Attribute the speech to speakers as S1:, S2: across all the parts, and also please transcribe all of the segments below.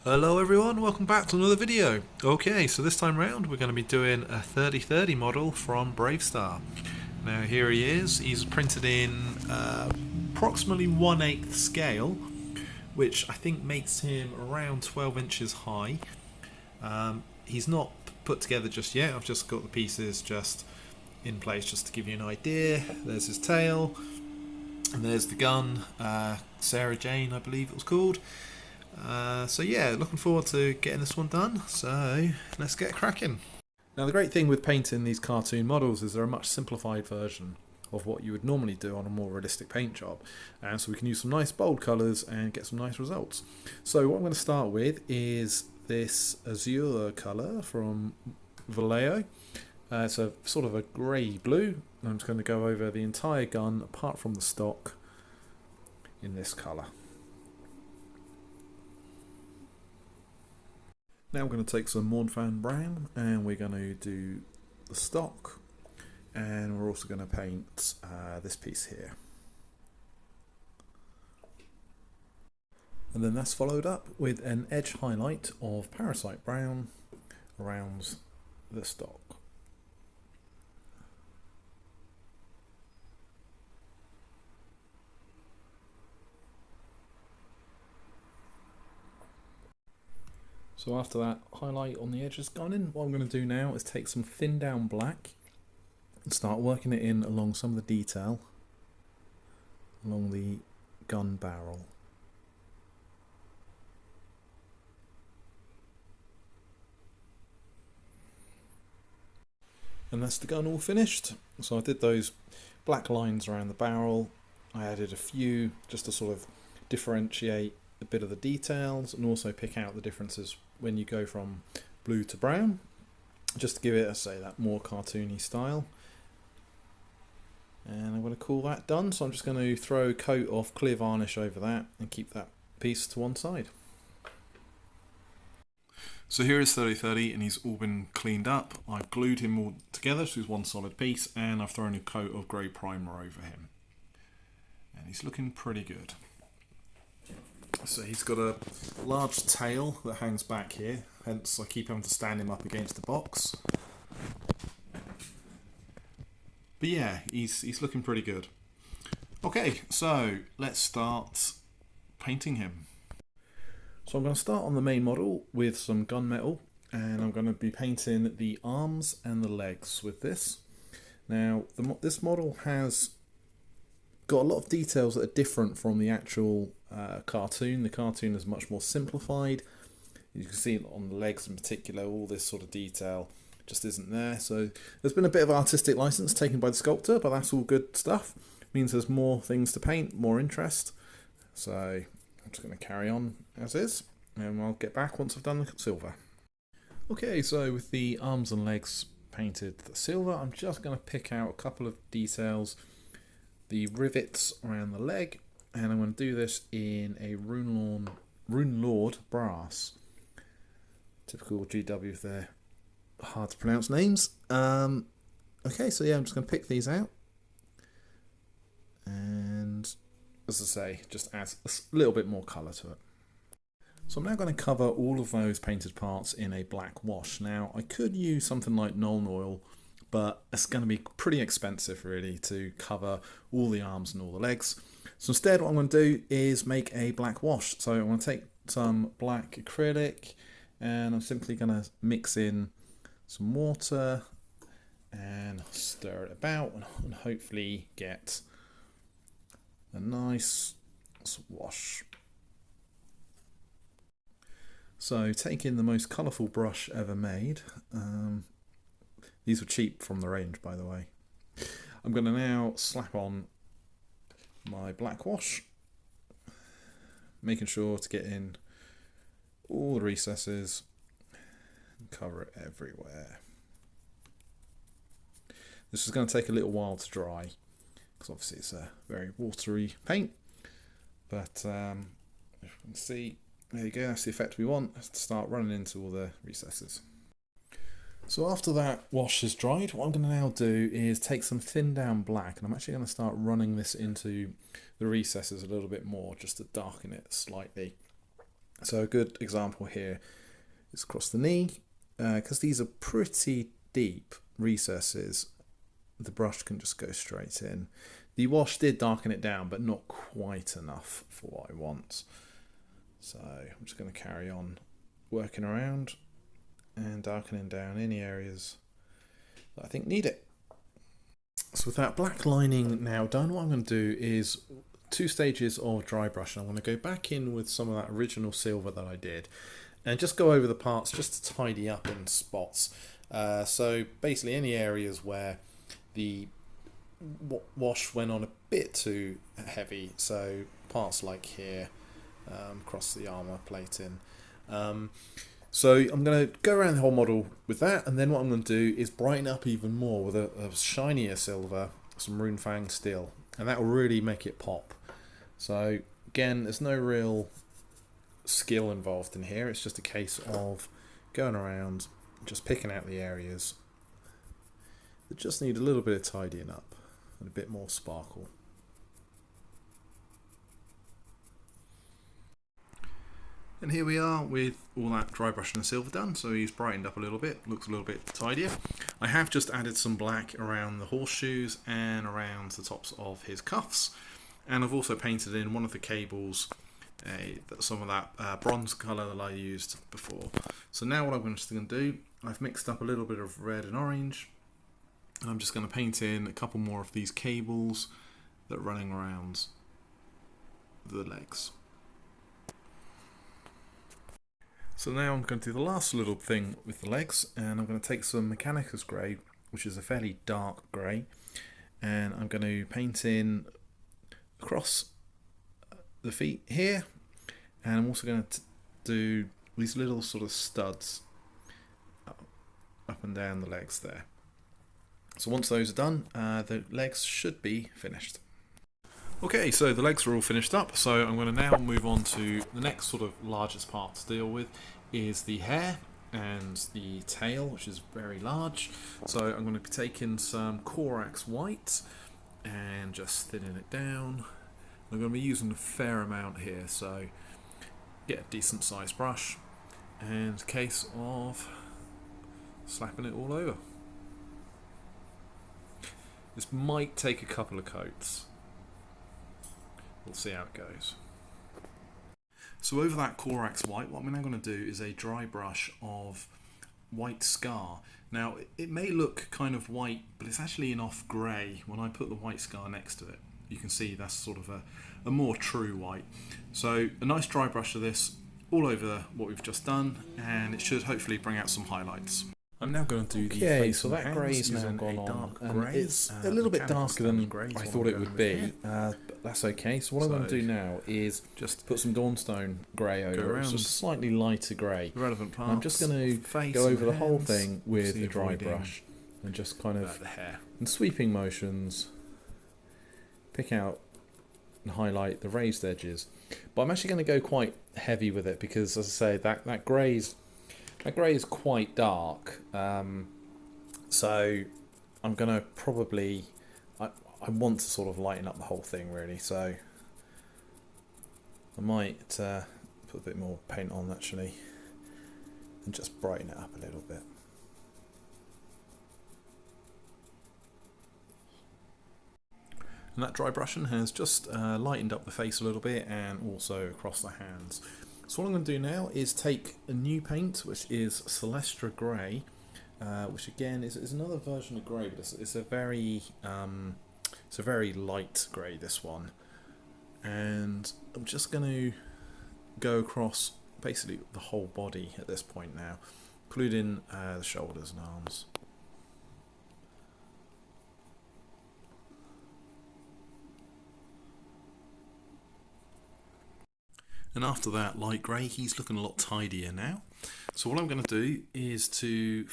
S1: Hello everyone, welcome back to another video. Okay, so this time round we're going to be doing a 3030 model from Bravestarr. Now here he is, he's printed in approximately 1/8 scale, which I think makes him around 12 inches high. He's not put together just yet, I've just got the pieces just in place just to give you an idea. There's his tail, and there's the gun, Sara Jane I believe it was called. So yeah, looking forward to getting this one done. So let's get cracking. Now the great thing with painting these cartoon models is they're a much simplified version of what you would normally do on a more realistic paint job, and so we can use some nice bold colours and get some nice results. So what I'm going to start with is this azure colour from Vallejo. It's a sort of a grey blue. I'm just going to go over the entire gun apart from the stock in this colour. Now we're going to take some Mornfan brown and we're going to do the stock, and we're also going to paint this piece here. And then that's followed up with an edge highlight of Parasite brown around the stock. So after that highlight on the edge has gone in, what I'm going to do now is take some thin down black and start working it in along some of the detail along the gun barrel. And that's the gun all finished. So I did those black lines around the barrel. I added a few just to sort of differentiate a bit of the details and also pick out the differences when you go from blue to brown, just to give it, say, that more cartoony style. And I'm going to call that done, so I'm just going to throw a coat of clear varnish over that and keep that piece to one side. So here is 3030 and he's all been cleaned up. I've glued him all together so he's one solid piece, and I've thrown a coat of grey primer over him. And he's looking pretty good. So he's got a large tail that hangs back here, hence I keep having to stand him up against the box. But yeah, he's looking pretty good. Okay, so let's start painting him. So I'm going to start on the main model with some gunmetal, and I'm going to be painting the arms and the legs with this. Now this model has got a lot of details that are different from the actual cartoon. The cartoon is much more simplified. You can see on the legs in particular, all this sort of detail just isn't there. So there's been a bit of artistic license taken by the sculptor, but that's all good stuff. It means there's more things to paint, more interest. So I'm just going to carry on as is, and I'll get back once I've done the silver. Okay, so with the arms and legs painted the silver, I'm just going to pick out a couple of details. The rivets around the leg, and I'm going to do this in a Rune Lord brass. Typical GW if they're hard to pronounce names. Okay, so yeah, I'm just going to pick these out, and as I say, just adds a little bit more colour to it. So I'm now going to cover all of those painted parts in a black wash. Now I could use something like Nuln Oil, but it's going to be pretty expensive really to cover all the arms and all the legs. So instead what I'm going to do is make a black wash. So I'm going to take some black acrylic and I'm simply going to mix in some water and stir it about and hopefully get a nice wash. So taking the most colourful brush ever made, these were cheap from the range, by the way. I'm going to now slap on my black wash, making sure to get in all the recesses and cover it everywhere. This is going to take a little while to dry because obviously it's a very watery paint, but if you can see, there you go, that's the effect we want. Let's start running into all the recesses. So after that wash is dried, what I'm going to now do is take some thin down black, and I'm actually going to start running this into the recesses a little bit more just to darken it slightly. So a good example here is across the knee, because these are pretty deep recesses. The brush can just go straight in. The wash did darken it down, but not quite enough for what I want. So I'm just going to carry on working around and darkening down any areas that I think need it. So with that black lining now done, what I'm going to do is 2 stages of dry brushing. I'm going to go back in with some of that original silver that I did and just go over the parts just to tidy up in spots. So basically any areas where the wash went on a bit too heavy, so parts like here, across the armour plating. So I'm going to go around the whole model with that, and then what I'm going to do is brighten up even more with a shinier silver, some rune fang steel, and that will really make it pop. So again, there's no real skill involved in here, it's just a case of going around, just picking out the areas that just need a little bit of tidying up and a bit more sparkle. And here we are with all that dry brushing and silver done, so he's brightened up a little bit, looks a little bit tidier. I have just added some black around the horseshoes and around the tops of his cuffs, and I've also painted in one of the cables some of that bronze colour that I used before. So now what I'm just going to do, I've mixed up a little bit of red and orange, and I'm just going to paint in a couple more of these cables that are running around the legs. So now I'm going to do the last little thing with the legs, and I'm going to take some Mechanicus grey, which is a fairly dark grey, and I'm going to paint in across the feet here, and I'm also going to do these little sort of studs up and down the legs there. So once those are done, the legs should be finished. Okay, so the legs are all finished up, so I'm going to now move on to the next sort of largest part to deal with is the hair and the tail, which is very large. So I'm going to be taking some Corax white and just thinning it down. I'm going to be using a fair amount here, so get a decent sized brush and a case of slapping it all over. This might take a couple of coats. We'll see how it goes. So over that Corax white, what I'm now going to do is a dry brush of white scar. Now it may look kind of white, but it's actually an off grey. When I put the white scar next to it, you can see that's sort of a more true white. So a nice dry brush of this all over what we've just done, and it should hopefully bring out some highlights. I'm now going to do the face. So that grey is now gone on, and it's a little bit darker than I thought it would be, but that's okay. So what I'm going to do now is just put some Dawnstone grey over it, just a slightly lighter grey. Relevant parts. I'm just going to go over the whole thing with a dry brush and just kind of in sweeping motions pick out and highlight the raised edges. But I'm actually going to go quite heavy with it because, as I say, that grey is quite dark, so I'm going to probably, I want to sort of lighten up the whole thing really, so I might put a bit more paint on actually and just brighten it up a little bit. And that dry brushing has just lightened up the face a little bit and also across the hands. So what I'm going to do now is take a new paint, which is Celestra Grey, which again is another version of grey, but it's a very light grey, this one. And I'm just going to go across basically the whole body at this point now, including the shoulders and arms. And after that light grey, he's looking a lot tidier now. So what I'm going to do is to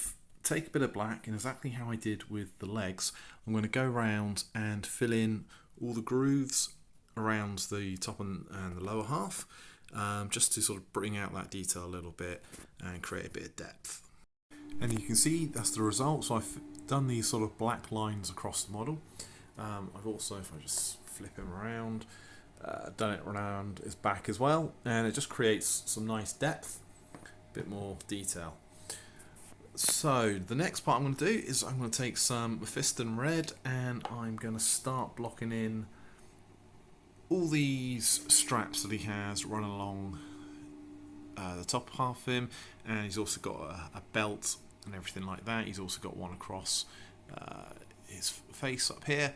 S1: take a bit of black, and exactly how I did with the legs, I'm going to go around and fill in all the grooves around the top and the lower half, just to sort of bring out that detail a little bit and create a bit of depth. And you can see that's the result. So I've done these sort of black lines across the model. I've also, if I just flip him around, done it around his back as well, and it just creates some nice depth, a bit more detail. So the next part I'm going to do is I'm going to take some Mephiston red and I'm going to start blocking in all these straps that he has running along the top half of him, and he's also got a belt and everything like that. He's also got one across his face up here.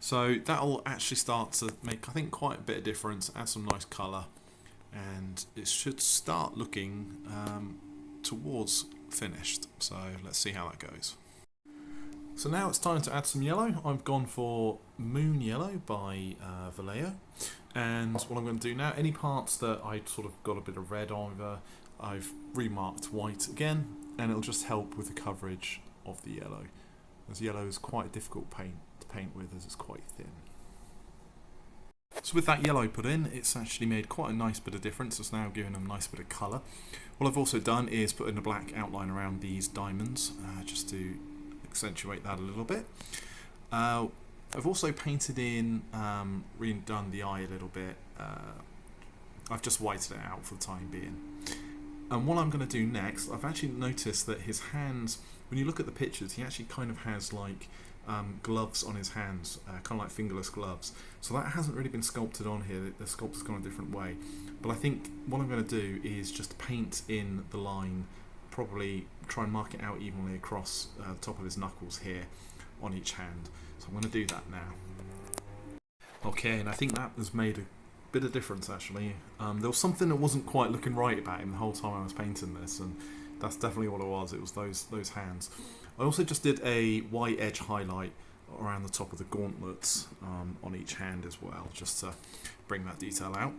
S1: So that'll actually start to make, I think, quite a bit of difference, add some nice colour, and it should start looking towards finished. So let's see how that goes. So now it's time to add some yellow. I've gone for Moon Yellow by Vallejo, and what I'm going to do now, any parts that I sort of got a bit of red over, I've remarked white again, and it'll just help with the coverage of the yellow, as yellow is quite a difficult paint to paint with as it's quite thin. So with that yellow put in, it's actually made quite a nice bit of difference. It's now giving them a nice bit of colour. What I've also done is put in a black outline around these diamonds, just to accentuate that a little bit. I've also painted in, redone the eye a little bit. I've just whited it out for the time being. And what I'm going to do next, I've actually noticed that his hands, when you look at the pictures, he actually kind of has like gloves on his hands, kind of like fingerless gloves. So that hasn't really been sculpted on here. The sculpt has gone a different way. But I think what I'm going to do is just paint in the line, probably try and mark it out evenly across the top of his knuckles here on each hand. So I'm going to do that now. Okay, and I think that has made a bit of difference actually. There was something that wasn't quite looking right about him the whole time I was painting this, and that's definitely what it was. It was those hands. I also just did a white edge highlight around the top of the gauntlets on each hand as well, just to bring that detail out.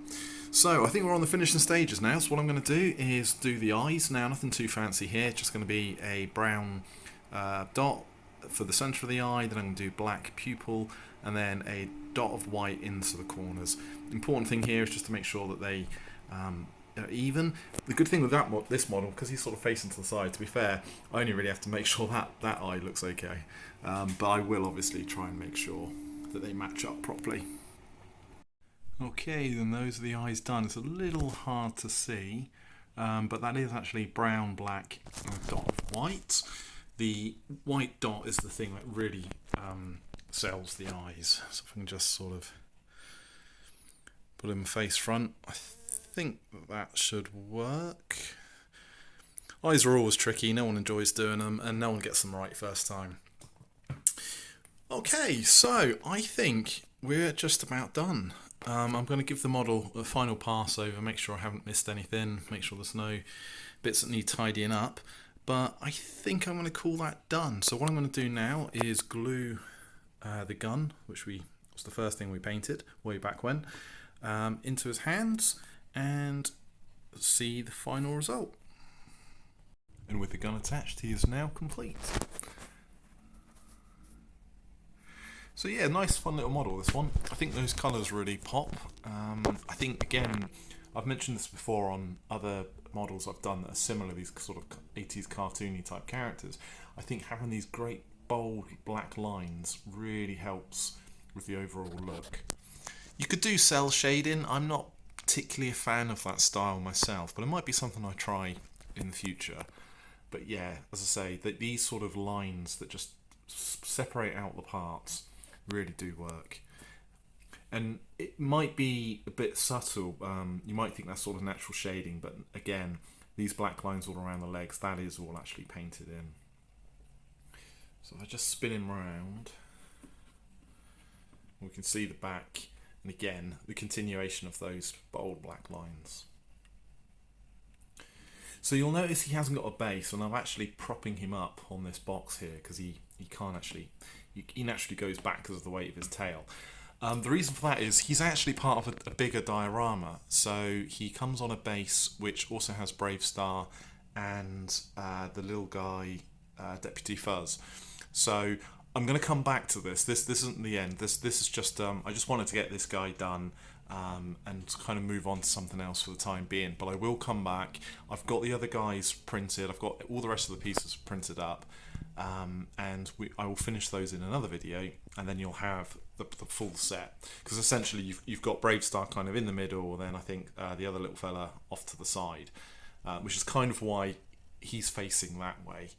S1: So I think we're on the finishing stages now. So what I'm going to do is do the eyes now. Nothing too fancy here. Just going to be a brown dot for the centre of the eye. Then I'm going to do black pupil, and then a dot of white into the corners. The important thing here is just to make sure that they are even. The good thing with this model, because he's sort of facing to the side, to be fair, I only really have to make sure that eye looks okay. But I will obviously try and make sure that they match up properly. Okay, then those are the eyes done. It's a little hard to see, but that is actually brown, black, and a dot of white. The white dot is the thing that really sells the eyes. So if I can just sort of put him face front, I think that should work. Eyes are always tricky. No one enjoys doing them, and no one gets them right first time. Okay, so I think we're just about done. I'm going to give the model a final pass over, make sure I haven't missed anything, make sure there's no bits that need tidying up, but I think I'm going to call that done. So what I'm going to do now is glue the gun, which was the first thing we painted way back when, into his hands and see the final result. And with the gun attached, he is now complete. So yeah, nice fun little model, this one. I think those colours really pop. I think, again, I've mentioned this before on other models I've done that are similar, these sort of 80s cartoony type characters. I think having these great bold black lines really helps with the overall look. You could do cell shading. I'm not particularly a fan of that style myself, but it might be something I try in the future. But yeah, as I say, these sort of lines that just separate out the parts really do work. And it might be a bit subtle. You might think that's sort of natural shading, but again, these black lines all around the legs, that is all actually painted in. So if I just spin him round, we can see the back, and again, the continuation of those bold black lines. So you'll notice he hasn't got a base, and I'm actually propping him up on this box here because he can't actually, he naturally goes back because of the weight of his tail. The reason for that is he's actually part of a bigger diorama, so he comes on a base which also has Bravestarr and the little guy, Deputy Fuzz. So I'm going to come back to this. This isn't the end. This is just I just wanted to get this guy done and kind of move on to something else for the time being. But I will come back. I've got the other guys printed. I've got all the rest of the pieces printed up, and I will finish those in another video, and then you'll have the full set, because essentially you've got Bravestarr kind of in the middle, then I think the other little fella off to the side, which is kind of why he's facing that way.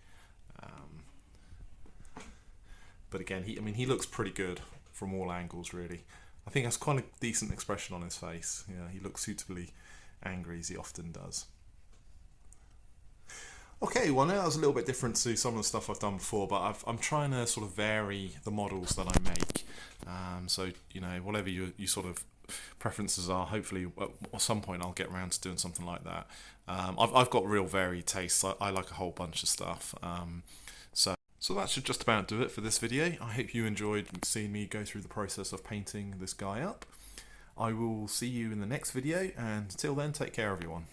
S1: But again, he looks pretty good from all angles, really. I think that's quite a decent expression on his face. Yeah, he looks suitably angry, as he often does. Okay, well, now that was a little bit different to some of the stuff I've done before, but I'm trying to sort of vary the models that I make. So, whatever your sort of preferences are, hopefully at some point I'll get around to doing something like that. I've got real varied tastes. I like a whole bunch of stuff. So that should just about do it for this video. I hope you enjoyed seeing me go through the process of painting this guy up. I will see you in the next video, and until then, take care everyone.